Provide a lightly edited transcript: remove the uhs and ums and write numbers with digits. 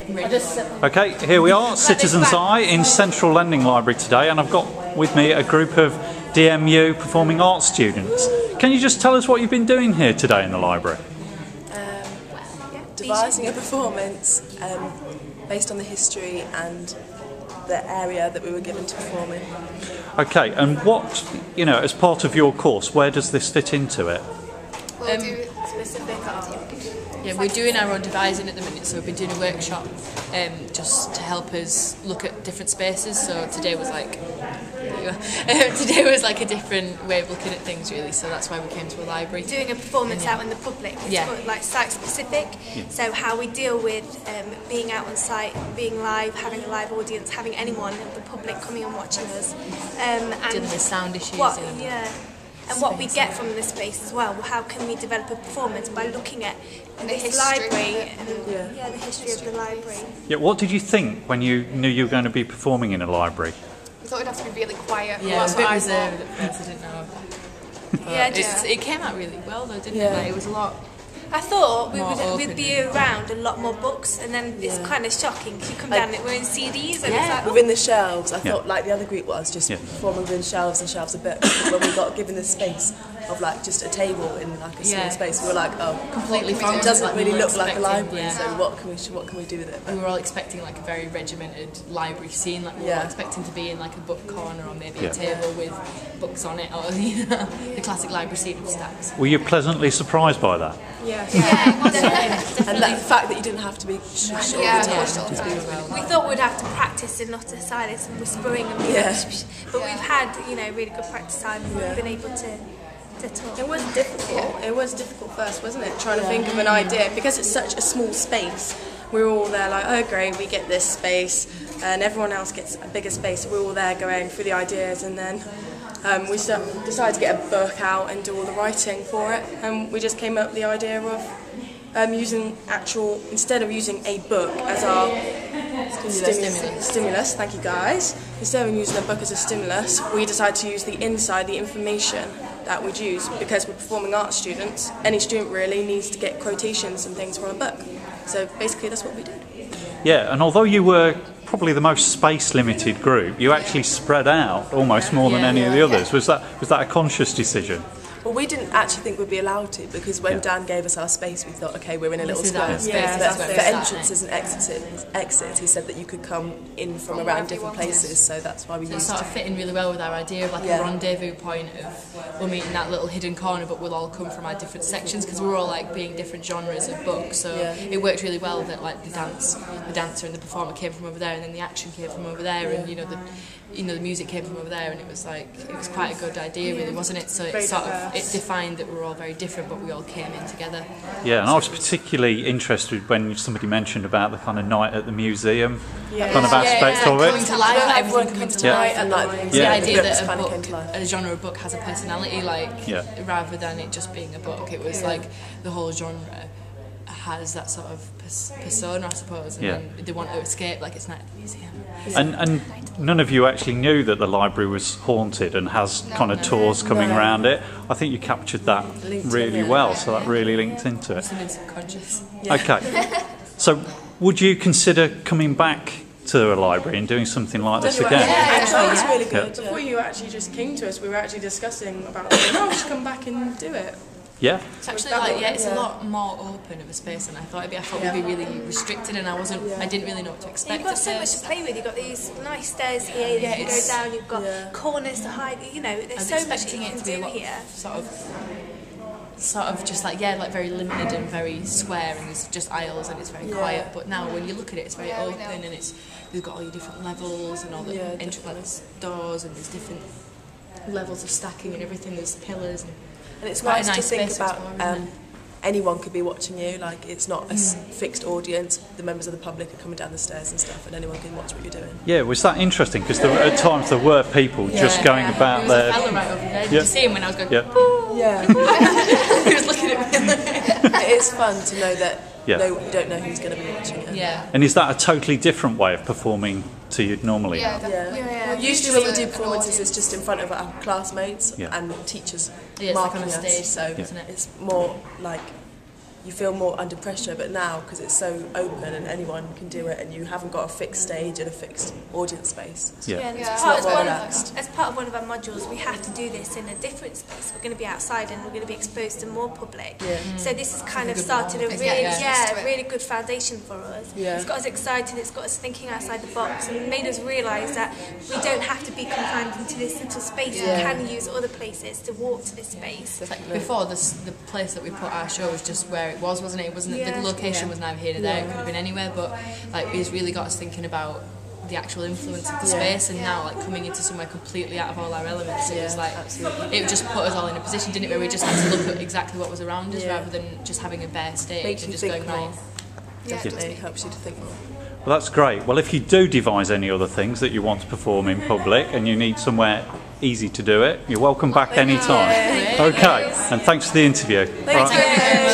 Okay, here we are, Citizens Eye in Central Lending Library today, and I've got with me a group of DMU Performing Arts students. Can you just tell us what you've been doing here today in the library? Devising a performance based on the history and the area that we were given to perform in. Okay, and what, as part of your course, where does this fit into it? We'll do specific activities. Yeah, we're doing our own devising at the minute, so we've been doing a workshop just to help us look at different spaces. So today was like a different way of looking at things, really. So that's why we came to a library. Doing a performance out in the public. It's like site specific. Yeah. So how we deal with being out on site, being live, having a live audience, having anyone in the public coming and watching us, and dealing with sound issues. And what we get from the space as well. How can we develop a performance by looking at this library and the history of the library? Yeah. What did you think when you knew you were going to be performing in a library? We thought we'd have to be really quiet. Yeah, a bit reserved at first, I didn't know. It came out really well though, didn't it? Like, it was a lot. I thought we'd be around a lot more books, and then it's kind of shocking because you come down and we're in CDs and it's like, within the shelves. I thought like the other group was just performing within shelves and shelves a bit. When we got given the space of like just a table in like a small space, we were like, completely. It doesn't really look like a library. So what can we do with it? We were all expecting like a very regimented library scene. Like we were all expecting to be in like a book corner or maybe a table with books on it, or the classic library scene of stacks. Were you pleasantly surprised by that? Definitely. And the fact that you didn't have to be shushed all the time. We thought we'd have to practice in not a silence and whispering and but we've had really good practice time and we've been able to talk. It was difficult. It was difficult first, wasn't it? Trying to think of an idea because it's such a small space. We're all there like, oh great, we get this space, and everyone else gets a bigger space. We're all there going through the ideas, and then we decided to get a book out and do all the writing for it, and we just came up with the idea of using instead of using a book as our stimulus, thank you guys, instead of using a book as a stimulus, we decided to use the information that we'd use, because we're performing arts students. Any student really needs to get quotations and things from a book. So basically that's what we did. Yeah, and although you were probably the most space-limited group, you actually spread out almost more than any of the others. Was that a conscious decision? Well, we didn't actually think we'd be allowed to, because when Dan gave us our space, we thought, okay, we're in a little square. For entrances and exits, he said that you could come in from around different places, so that's why we used it. Sort of fitting really well with our idea of like a rendezvous point of we'll meet in that little hidden corner, but we'll all come from our different sections, because we're all like being different genres of books. So it worked really well that like the dancer and the performer came from over there, and then the action came from over there, and the music came from over there, and it was quite a good idea, really, wasn't it? So it defined that we were all very different, but we all came in together. Yeah, and I was particularly interested when somebody mentioned about the kind of night at the museum kind of aspect of it. Coming to life, like everything coming to life, and the idea that a genre of book has a personality, rather than it just being a book. It was like the whole genre has that sort of persona, I suppose, and then they want to escape, like it's not at the museum. And none of you actually knew that the library was haunted and has kind of tours coming around it. I think you captured that really well, so that really linked into it. Something subconscious. Okay, so would you consider coming back to a library and doing something like this again? Yeah, it was really good. Before you actually just came to us, we were actually discussing about, we should come back and do it. Yeah. It's actually it's a lot more open of a space than I thought it'd be. I thought we'd be really restricted, and I didn't really know what to expect. You've got so much to play with. You've got these nice stairs here that you can go down. You've got corners to hide. There's so much you can do here. Sort of just like very limited and very square, and there's just aisles and it's very quiet. But now when you look at it, it's very open, and you've got all your different levels and all the entrance doors, and there's different levels of stacking and everything. There's pillars. And it's nice to think about anyone could be watching you, like it's not a fixed audience, the members of the public are coming down the stairs and stuff, and anyone can watch what you're doing. Yeah, was that interesting? Because at times there were people just going about there. There was a fella right over there. Did you see him when I was going, Yeah. he was looking at me. It is fun to know that you don't know who's going to be watching it. Yeah. And is that a totally different way of performing to you'd normally have? Usually when we do performances, it's just in front of our classmates and teachers it's like on marking a stage, us, so isn't it? it's more like you feel more under pressure. But now, because it's so open and anyone can do it, and you haven't got a fixed stage and a fixed audience space. And as part of one of our modules, we have to do this in a different space. We're going to be outside and we're going to be exposed to more public. So this has kind of started a really good foundation for us. It's got us excited, it's got us thinking outside the box, and made us realise that we don't have to be confined into this little space. We can use other places to walk to this space. It's like before, the place that we put our show was just where it was, wasn't it? It wasn't the location was neither here nor there. It could have been anywhere, but like it's really got us thinking about the actual influence of the space, and now like coming into somewhere completely out of all our elements, it was like it just put us all in a position, didn't it, where we just had to look at exactly what was around us rather than just having a bare stage and just going right. Definitely helps you to think more. Well, that's great. Well, if you do devise any other things that you want to perform in public and you need somewhere easy to do it, you're welcome back anytime. Okay, and thanks for the interview. Thank you.